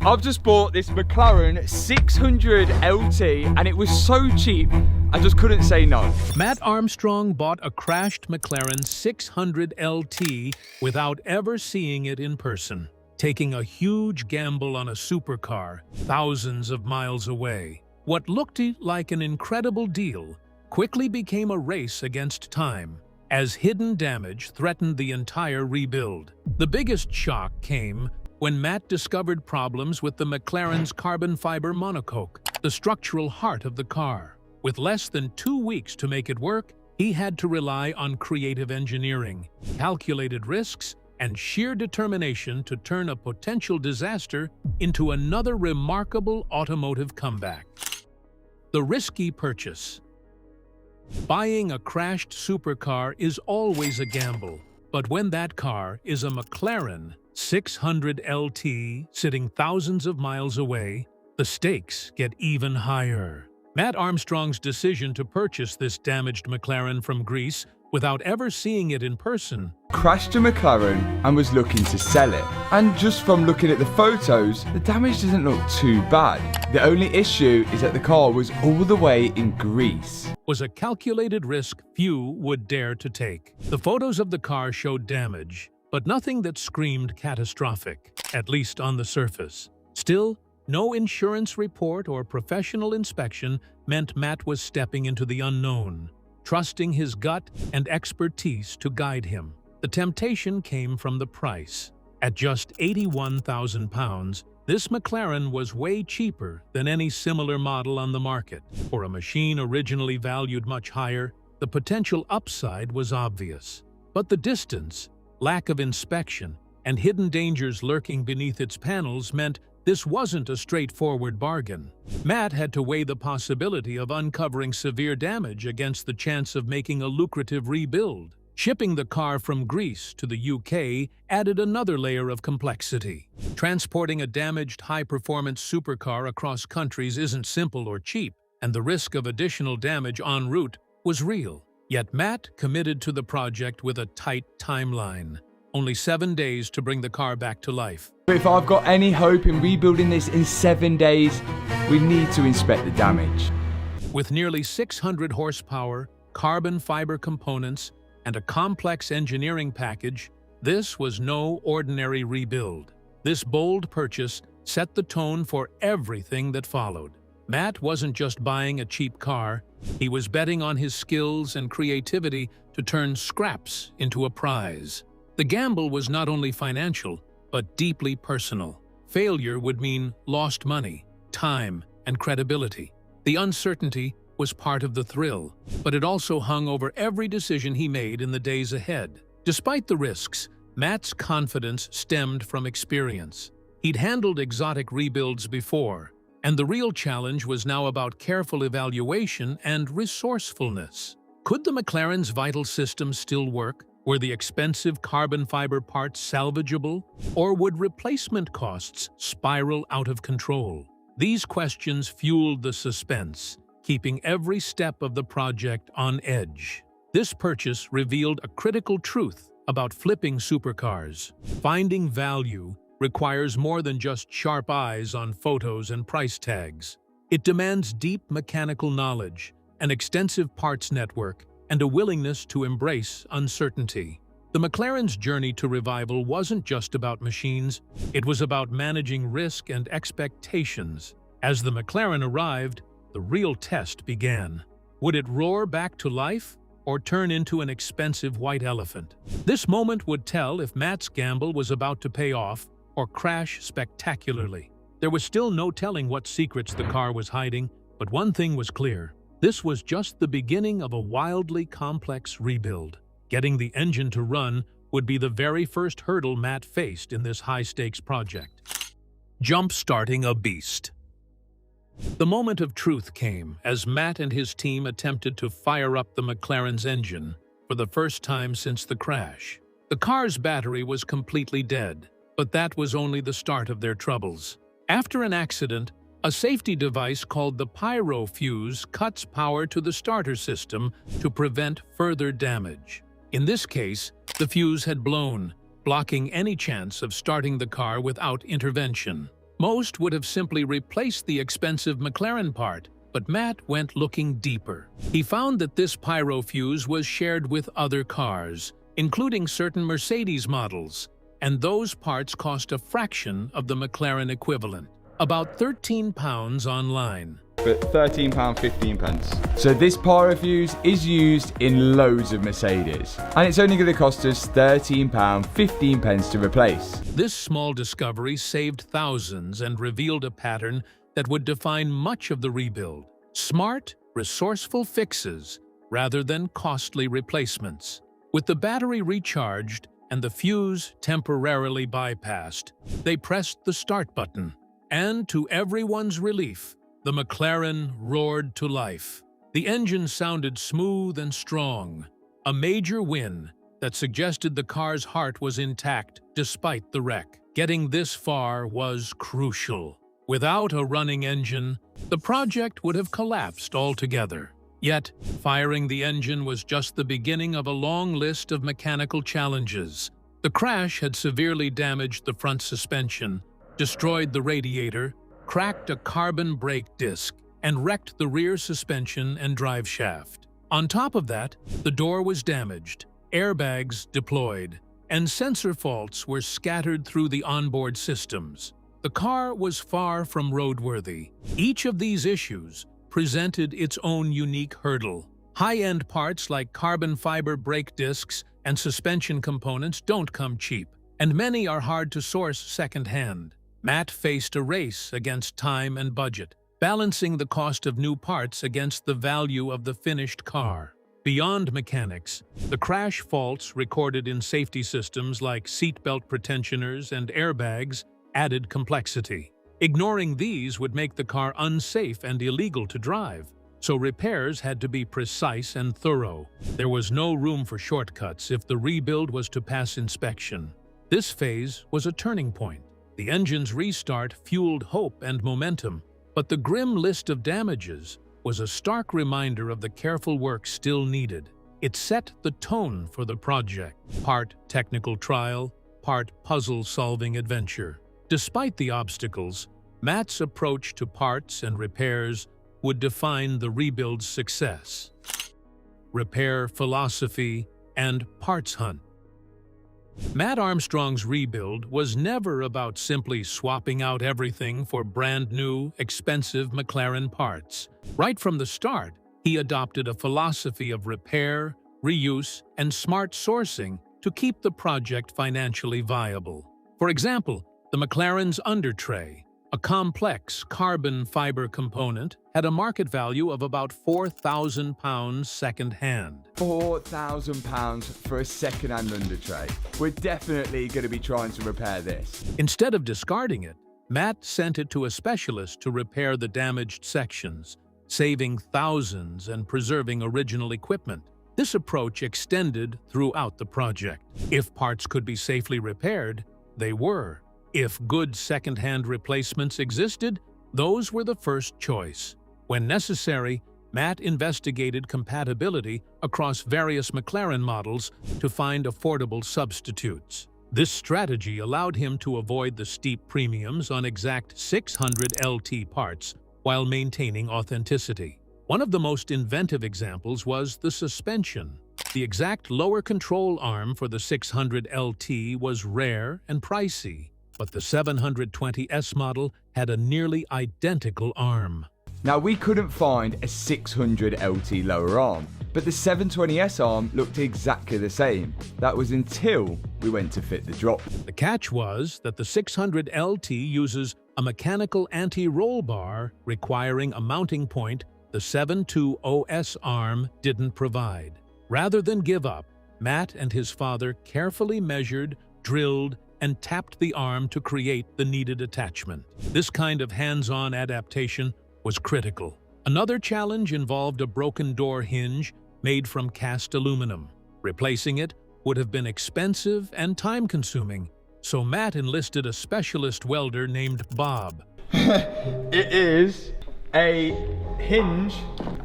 I've just bought this McLaren 600 LT and it was so cheap, I just couldn't say no. Matt Armstrong bought a crashed McLaren 600 LT without ever seeing it in person, taking a huge gamble on a supercar thousands of miles away. What looked like an incredible deal quickly became a race against time, as hidden damage threatened the entire rebuild. The biggest shock came when Matt discovered problems with the McLaren's carbon fiber monocoque, the structural heart of the car. With less than 2 weeks to make it work, he had to rely on creative engineering, calculated risks, and sheer determination to turn a potential disaster into another remarkable automotive comeback. The risky purchase. Buying a crashed supercar is always a gamble, but when that car is a McLaren 600 LT sitting thousands of miles away, the stakes get even higher. Matt Armstrong's decision to purchase this damaged McLaren from Greece without ever seeing it in person Crashed a McLaren and was looking to sell it. And just from looking at the photos, the damage doesn't look too bad. The only issue is that the car was all the way in Greece. was a calculated risk few would dare to take. The photos of the car showed damage, but nothing that screamed catastrophic, at least on the surface. Still, no insurance report or professional inspection meant Matt was stepping into the unknown, trusting his gut and expertise to guide him. The temptation came from the price. At just £81,000, this McLaren was way cheaper than any similar model on the market. For a machine originally valued much higher, the potential upside was obvious. But the distance, lack of inspection, and hidden dangers lurking beneath its panels meant this wasn't a straightforward bargain. Matt had to weigh the possibility of uncovering severe damage against the chance of making a lucrative rebuild. Shipping the car from Greece to the UK added another layer of complexity. Transporting a damaged high-performance supercar across countries isn't simple or cheap, and the risk of additional damage en route was real. Yet Matt committed to the project with a tight timeline. Only 7 days to bring the car back to life. If I've got any hope in rebuilding this in 7 days, we need to inspect the damage. With nearly 600 horsepower, carbon fiber components, and a complex engineering package, this was no ordinary rebuild. This bold purchase set the tone for everything that followed. Matt wasn't just buying a cheap car, he was betting on his skills and creativity to turn scraps into a prize. The gamble was not only financial, but deeply personal. Failure would mean lost money, time, and credibility. The uncertainty was part of the thrill, but it also hung over every decision he made in the days ahead. Despite the risks, Matt's confidence stemmed from experience. He'd handled exotic rebuilds before, and the real challenge was now about careful evaluation and resourcefulness. Could the McLaren's vital systems still work? Were the expensive carbon fiber parts salvageable? Or would replacement costs spiral out of control? These questions fueled the suspense, keeping every step of the project on edge. This purchase revealed a critical truth about flipping supercars. Finding value requires more than just sharp eyes on photos and price tags. It demands deep mechanical knowledge, an extensive parts network, and a willingness to embrace uncertainty. The McLaren's journey to revival wasn't just about machines, it was about managing risk and expectations. As the McLaren arrived, the real test began. Would it roar back to life or turn into an expensive white elephant? This moment would tell if Matt's gamble was about to pay off or crash spectacularly. There was still no telling what secrets the car was hiding, but one thing was clear. This was just the beginning of a wildly complex rebuild. Getting the engine to run would be the very first hurdle Matt faced in this high-stakes project. Jump-starting a beast. The moment of truth came as Matt and his team attempted to fire up the McLaren's engine for the first time since the crash. The car's battery was completely dead, but that was only the start of their troubles. After an accident, a safety device called the pyro fuse cuts power to the starter system to prevent further damage. In this case, the fuse had blown, blocking any chance of starting the car without intervention. Most would have simply replaced the expensive McLaren part, but Matt went looking deeper. He found that this pyro fuse was shared with other cars, including certain Mercedes models, and those parts cost a fraction of the McLaren equivalent, about £13 online. But £13.15. So this pyro fuse is used in loads of Mercedes, and it's only going to cost us £13.15 to replace. This small discovery saved thousands and revealed a pattern that would define much of the rebuild. Smart, resourceful fixes rather than costly replacements. With the battery recharged and the fuse temporarily bypassed, they pressed the start button. And to everyone's relief, the McLaren roared to life. The engine sounded smooth and strong, a major win that suggested the car's heart was intact despite the wreck. Getting this far was crucial. Without a running engine, the project would have collapsed altogether. Yet, firing the engine was just the beginning of a long list of mechanical challenges. The crash had severely damaged the front suspension, destroyed the radiator, cracked a carbon brake disc, and wrecked the rear suspension and drive shaft. On top of that, the door was damaged, airbags deployed, and sensor faults were scattered through the onboard systems. The car was far from roadworthy. Each of these issues presented its own unique hurdle. High-end parts like carbon fiber brake discs and suspension components don't come cheap, and many are hard to source second-hand. Matt faced a race against time and budget, balancing the cost of new parts against the value of the finished car. Beyond mechanics, the crash faults recorded in safety systems like seatbelt pretensioners and airbags added complexity. Ignoring these would make the car unsafe and illegal to drive, so repairs had to be precise and thorough. There was no room for shortcuts if the rebuild was to pass inspection. This phase was a turning point. The engine's restart fueled hope and momentum, but the grim list of damages was a stark reminder of the careful work still needed. It set the tone for the project, part technical trial, part puzzle-solving adventure. Despite the obstacles, Matt's approach to parts and repairs would define the rebuild's success. Repair philosophy and parts hunt. Matt Armstrong's rebuild was never about simply swapping out everything for brand-new, expensive McLaren parts. Right from the start, he adopted a philosophy of repair, reuse, and smart sourcing to keep the project financially viable. For example, the McLaren's undertray, a complex carbon fiber component, had a market value of about £4,000 second-hand. £4,000 for a second-hand undertray. We're definitely going to be trying to repair this. Instead of discarding it, Matt sent it to a specialist to repair the damaged sections, saving thousands and preserving original equipment. This approach extended throughout the project. If parts could be safely repaired, they were. If good second-hand replacements existed, those were the first choice. When necessary, Matt investigated compatibility across various McLaren models to find affordable substitutes. This strategy allowed him to avoid the steep premiums on exact 600 LT parts while maintaining authenticity. One of the most inventive examples was the suspension. The exact lower control arm for the 600 LT was rare and pricey, but the 720S model had a nearly identical arm. Now, we couldn't find a 600 LT lower arm, but the 720S arm looked exactly the same. That was until we went to fit the drop. The catch was that the 600 LT uses a mechanical anti-roll bar requiring a mounting point the 720S arm didn't provide. Rather than give up, Matt and his father carefully measured, drilled, and tapped the arm to create the needed attachment. This kind of hands-on adaptation was critical. Another challenge involved a broken door hinge made from cast aluminum. Replacing it would have been expensive and time-consuming, so Matt enlisted a specialist welder named Bob. It is a hinge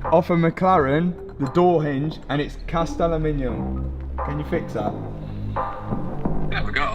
off a McLaren, the door hinge, and it's cast aluminium. Can you fix that? There we go.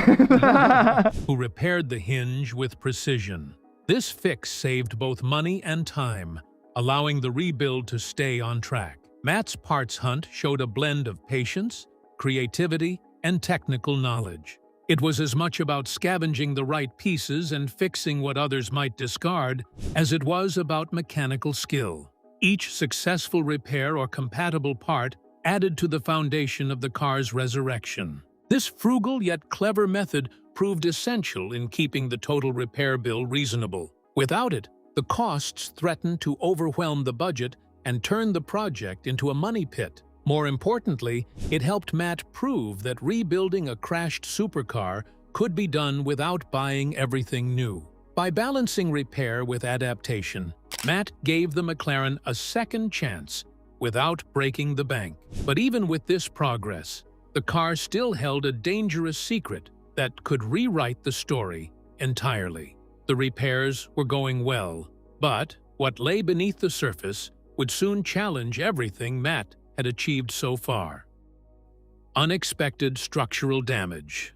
who repaired the hinge with precision. This fix saved both money and time, allowing the rebuild to stay on track. Matt's parts hunt showed a blend of patience, creativity, and technical knowledge. It was as much about scavenging the right pieces and fixing what others might discard as it was about mechanical skill. Each successful repair or compatible part added to the foundation of the car's resurrection. This frugal yet clever method proved essential in keeping the total repair bill reasonable. Without it, the costs threatened to overwhelm the budget and turn the project into a money pit. More importantly, it helped Matt prove that rebuilding a crashed supercar could be done without buying everything new. By balancing repair with adaptation, Matt gave the McLaren a second chance without breaking the bank. But even with this progress, the car still held a dangerous secret that could rewrite the story entirely. The repairs were going well, but what lay beneath the surface would soon challenge everything Matt had achieved so far. Unexpected structural damage.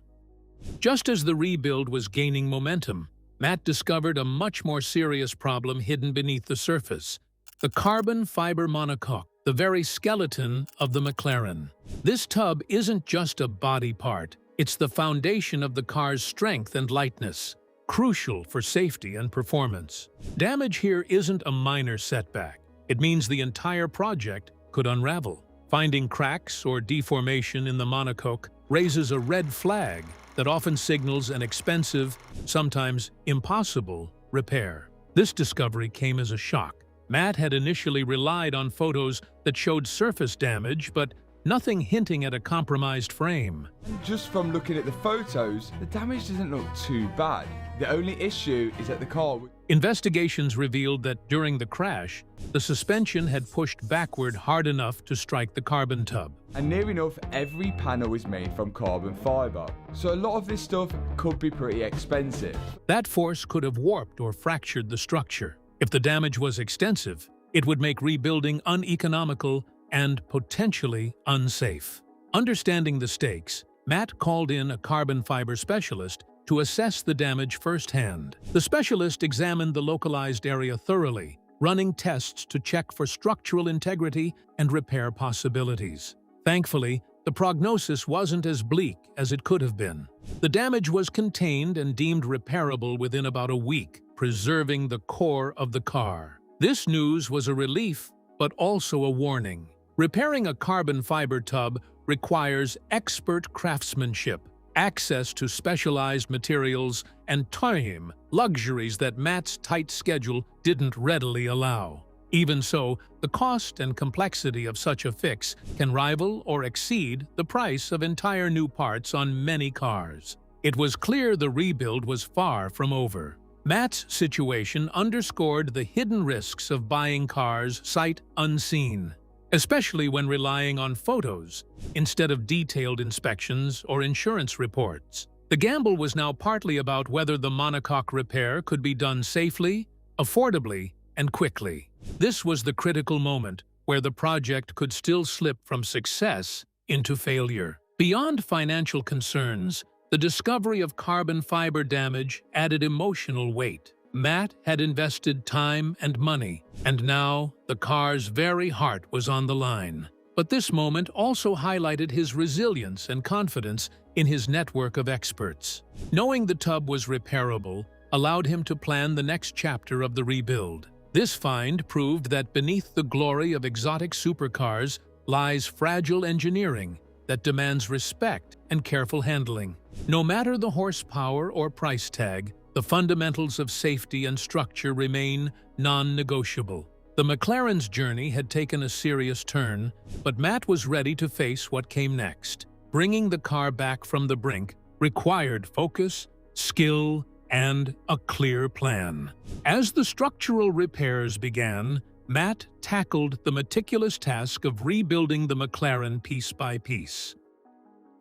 Just as the rebuild was gaining momentum, Matt discovered a much more serious problem hidden beneath the surface: the carbon fiber monocoque, the very skeleton of the McLaren. This tub isn't just a body part, it's the foundation of the car's strength and lightness, crucial for safety and performance. Damage here isn't a minor setback. It means the entire project could unravel. Finding cracks or deformation in the monocoque raises a red flag that often signals an expensive, sometimes impossible, repair. This discovery came as a shock. Matt had initially relied on photos that showed surface damage, but nothing hinting at a compromised frame. And just from looking at the photos, the damage doesn't look too bad. The only issue is that the car... Investigations revealed that during the crash, the suspension had pushed backward hard enough to strike the carbon tub. And near enough every panel is made from carbon fiber, so a lot of this stuff could be pretty expensive. That force could have warped or fractured the structure. If the damage was extensive, it would make rebuilding uneconomical and potentially unsafe. Understanding the stakes, Matt called in a carbon fiber specialist to assess the damage firsthand. The specialist examined the localized area thoroughly, running tests to check for structural integrity and repair possibilities. Thankfully, the prognosis wasn't as bleak as it could have been. The damage was contained and deemed repairable within about a week, preserving the core of the car. This news was a relief, but also a warning. Repairing a carbon fiber tub requires expert craftsmanship, access to specialized materials, and time, luxuries that Matt's tight schedule didn't readily allow. Even so, the cost and complexity of such a fix can rival or exceed the price of entire new parts on many cars. It was clear the rebuild was far from over. Matt's situation underscored the hidden risks of buying cars sight unseen, especially when relying on photos instead of detailed inspections or insurance reports. The gamble was now partly about whether the monocoque repair could be done safely, affordably, and quickly. This was the critical moment where the project could still slip from success into failure. Beyond financial concerns, the discovery of carbon fiber damage added emotional weight. Matt had invested time and money, and now the car's very heart was on the line. But this moment also highlighted his resilience and confidence in his network of experts. Knowing the tub was repairable allowed him to plan the next chapter of the rebuild. This find proved that beneath the glory of exotic supercars lies fragile engineering that demands respect and careful handling. No matter the horsepower or price tag, the fundamentals of safety and structure remain non-negotiable. The McLaren's journey had taken a serious turn, but Matt was ready to face what came next. Bringing the car back from the brink required focus, skill, and a clear plan. As the structural repairs began, Matt tackled the meticulous task of rebuilding the McLaren piece by piece.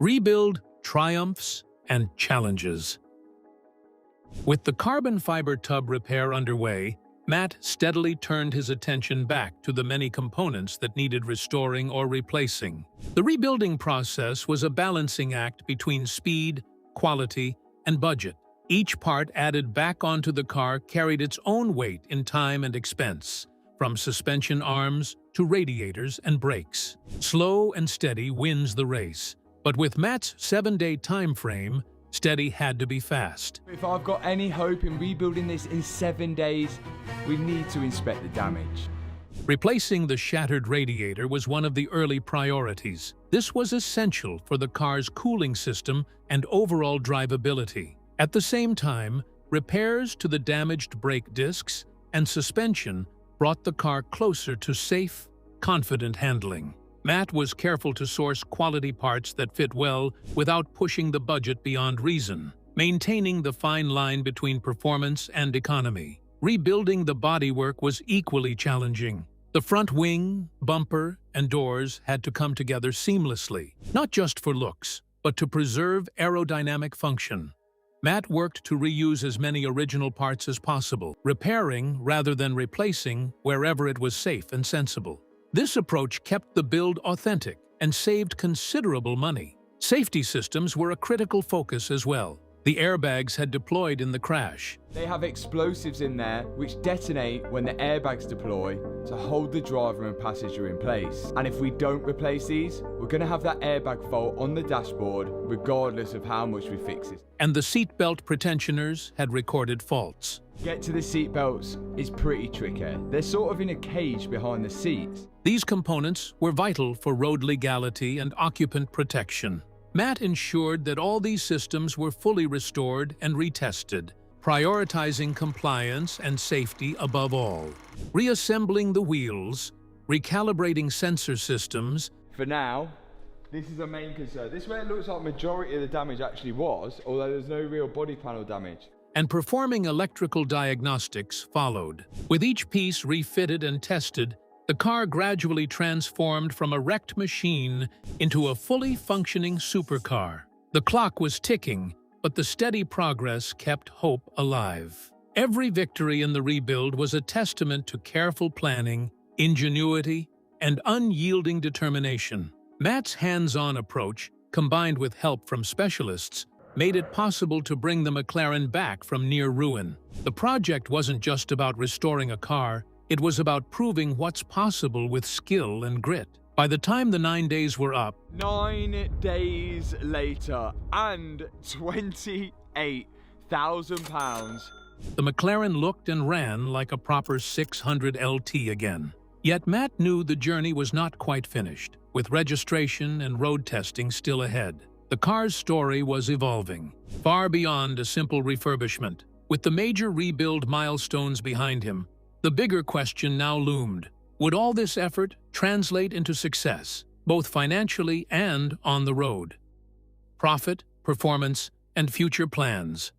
Rebuild, triumphs, and challenges. With the carbon fiber tub repair underway, Matt steadily turned his attention back to the many components that needed restoring or replacing. The rebuilding process was a balancing act between speed, quality, and budget. Each part added back onto the car carried its own weight in time and expense, from suspension arms to radiators and brakes. Slow and steady wins the race, but with Matt's 7-day time frame, steady had to be fast. If I've got any hope in rebuilding this in 7 days, we need to inspect the damage. Replacing the shattered radiator was one of the early priorities. This was essential for the car's cooling system and overall drivability. At the same time, repairs to the damaged brake discs and suspension brought the car closer to safe, confident handling. Matt was careful to source quality parts that fit well without pushing the budget beyond reason, maintaining the fine line between performance and economy. Rebuilding the bodywork was equally challenging. The front wing, bumper, and doors had to come together seamlessly, not just for looks, but to preserve aerodynamic function. Matt worked to reuse as many original parts as possible, repairing rather than replacing wherever it was safe and sensible. This approach kept the build authentic and saved considerable money. Safety systems were a critical focus as well. The airbags had deployed in the crash. They have explosives in there which detonate when the airbags deploy to hold the driver and passenger in place. And if we don't replace these, we're going to have that airbag fault on the dashboard regardless of how much we fix it. And the seatbelt pretensioners had recorded faults. Get to the seatbelts is pretty tricky. They're sort of in a cage behind the seats. These components were vital for road legality and occupant protection. Matt ensured that all these systems were fully restored and retested, prioritizing compliance and safety above all. Reassembling the wheels, recalibrating sensor systems. For now, this is a main concern. This is where it looks like majority of the damage actually was, although there's no real body panel damage. And performing electrical diagnostics followed. With each piece refitted and tested, the car gradually transformed from a wrecked machine into a fully functioning supercar. The clock was ticking, but the steady progress kept hope alive. Every victory in the rebuild was a testament to careful planning, ingenuity, and unyielding determination. Matt's hands-on approach, combined with help from specialists, made it possible to bring the McLaren back from near ruin. The project wasn't just about restoring a car, it was about proving what's possible with skill and grit. By the time the 9 days were up, 9 days later, and £28,000. the McLaren looked and ran like a proper 600 LT again. Yet Matt knew the journey was not quite finished, with registration and road testing still ahead. The car's story was evolving, far beyond a simple refurbishment. With the major rebuild milestones behind him, the bigger question now loomed. Would all this effort translate into success, both financially and on the road? Profit, performance, and future plans.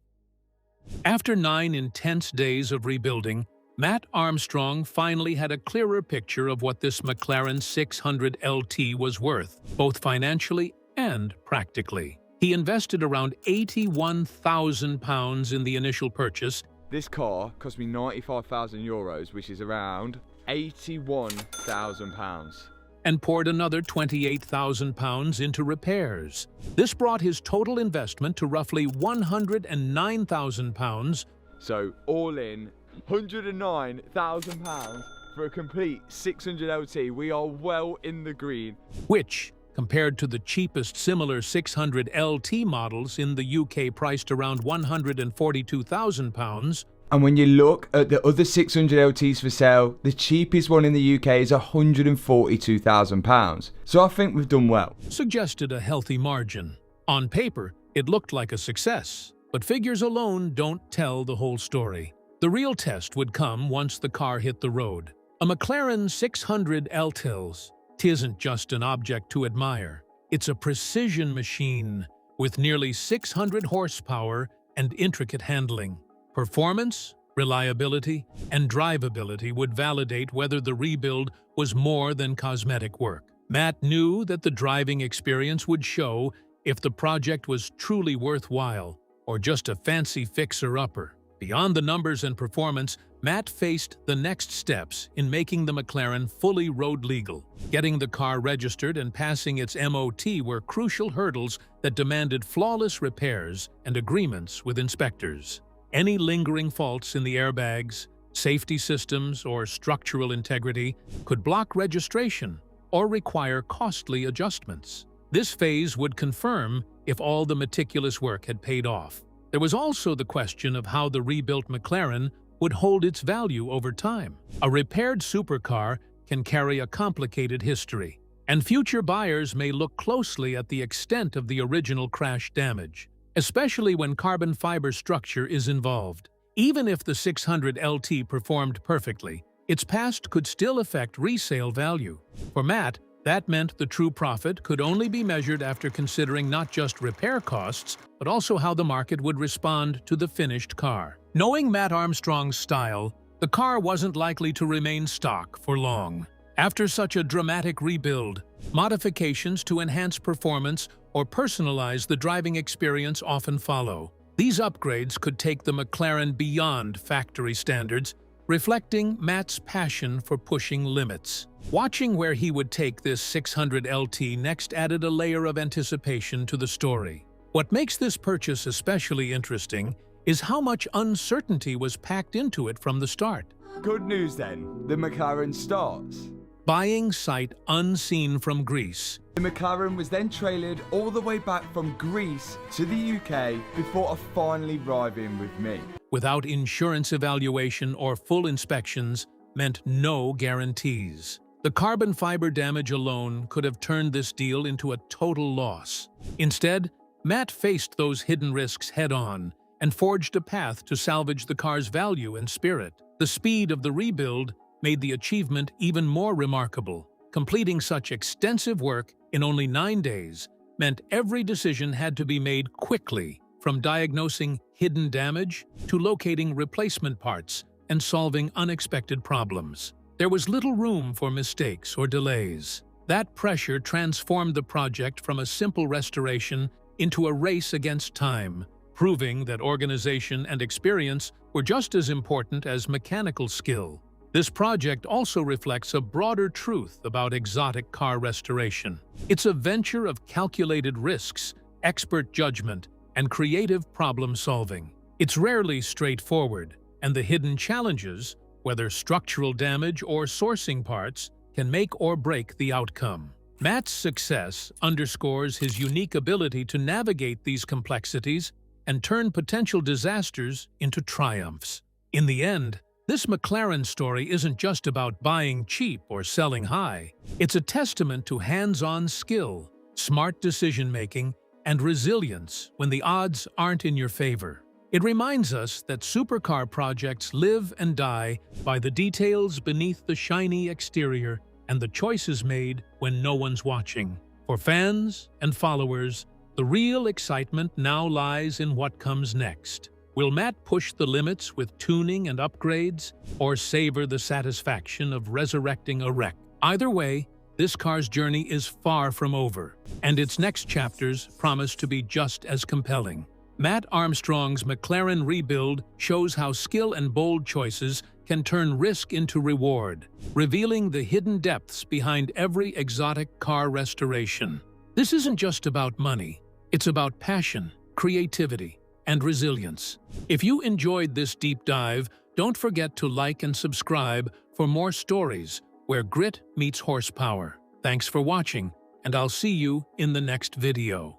After 9 intense days of rebuilding, Matt Armstrong finally had a clearer picture of what this McLaren 600 LT was worth, both financially and practically. He invested around £81,000 in the initial purchase. This car cost me €95,000, which is around £81,000. And poured another £28,000 into repairs. This brought his total investment to roughly £109,000. So all in, £109,000 for a complete 600 LT. We are well in the green. Which, compared to the cheapest similar 600 LT models in the UK priced around £142,000. And when you look at the other 600 LTs for sale, the cheapest one in the UK is £142,000. So I think we've done well. Suggested a healthy margin. On paper, it looked like a success, but figures alone don't tell the whole story. The real test would come once the car hit the road. A McLaren 600 LTs. 'Tisn't just an object to admire. It's a precision machine with nearly 600 horsepower and intricate handling. Performance, reliability, and drivability would validate whether the rebuild was more than cosmetic work. Matt knew that the driving experience would show if the project was truly worthwhile or just a fancy fixer-upper. Beyond the numbers and performance, Matt faced the next steps in making the McLaren fully road legal. Getting the car registered and passing its MOT were crucial hurdles that demanded flawless repairs and agreements with inspectors. Any lingering faults in the airbags, safety systems, or structural integrity could block registration or require costly adjustments. This phase would confirm if all the meticulous work had paid off. There was also the question of how the rebuilt McLaren would hold its value over time. A repaired supercar can carry a complicated history, and future buyers may look closely at the extent of the original crash damage, especially when carbon fiber structure is involved. Even if the 600 LT performed perfectly, its past could still affect resale value. For Matt, that meant the true profit could only be measured after considering not just repair costs, but also how the market would respond to the finished car. Knowing Matt Armstrong's style, the car wasn't likely to remain stock for long. After such a dramatic rebuild, modifications to enhance performance or personalize the driving experience often follow. These upgrades could take the McLaren beyond factory standards, reflecting Matt's passion for pushing limits. Watching where he would take this 600 LT next added a layer of anticipation to the story. What makes this purchase especially interesting is how much uncertainty was packed into it from the start. Good news then, the McLaren starts. Buying sight unseen from Greece. The McLaren was then trailered all the way back from Greece to the UK before finally arriving with me. Without insurance evaluation or full inspections meant no guarantees. The carbon fiber damage alone could have turned this deal into a total loss. Instead, Matt faced those hidden risks head-on and forged a path to salvage the car's value and spirit. The speed of the rebuild made the achievement even more remarkable. Completing such extensive work in only 9 days meant every decision had to be made quickly, from diagnosing hidden damage to locating replacement parts and solving unexpected problems. There was little room for mistakes or delays. That pressure transformed the project from a simple restoration into a race against time, proving that organization and experience were just as important as mechanical skill. This project also reflects a broader truth about exotic car restoration. It's a venture of calculated risks, expert judgment, and creative problem-solving. It's rarely straightforward, and the hidden challenges, whether structural damage or sourcing parts, can make or break the outcome. Matt's success underscores his unique ability to navigate these complexities and turn potential disasters into triumphs. In the end, this McLaren story isn't just about buying cheap or selling high. It's a testament to hands-on skill, smart decision-making, and resilience when the odds aren't in your favor. It reminds us that supercar projects live and die by the details beneath the shiny exterior and the choices made when no one's watching. For fans and followers, the real excitement now lies in what comes next. Will Matt push the limits with tuning and upgrades, or savor the satisfaction of resurrecting a wreck? Either way, this car's journey is far from over, and its next chapters promise to be just as compelling. Matt Armstrong's McLaren rebuild shows how skill and bold choices can turn risk into reward, revealing the hidden depths behind every exotic car restoration. This isn't just about money, it's about passion, creativity, and resilience. If you enjoyed this deep dive, don't forget to like and subscribe for more stories where grit meets horsepower. Thanks for watching, and I'll see you in the next video.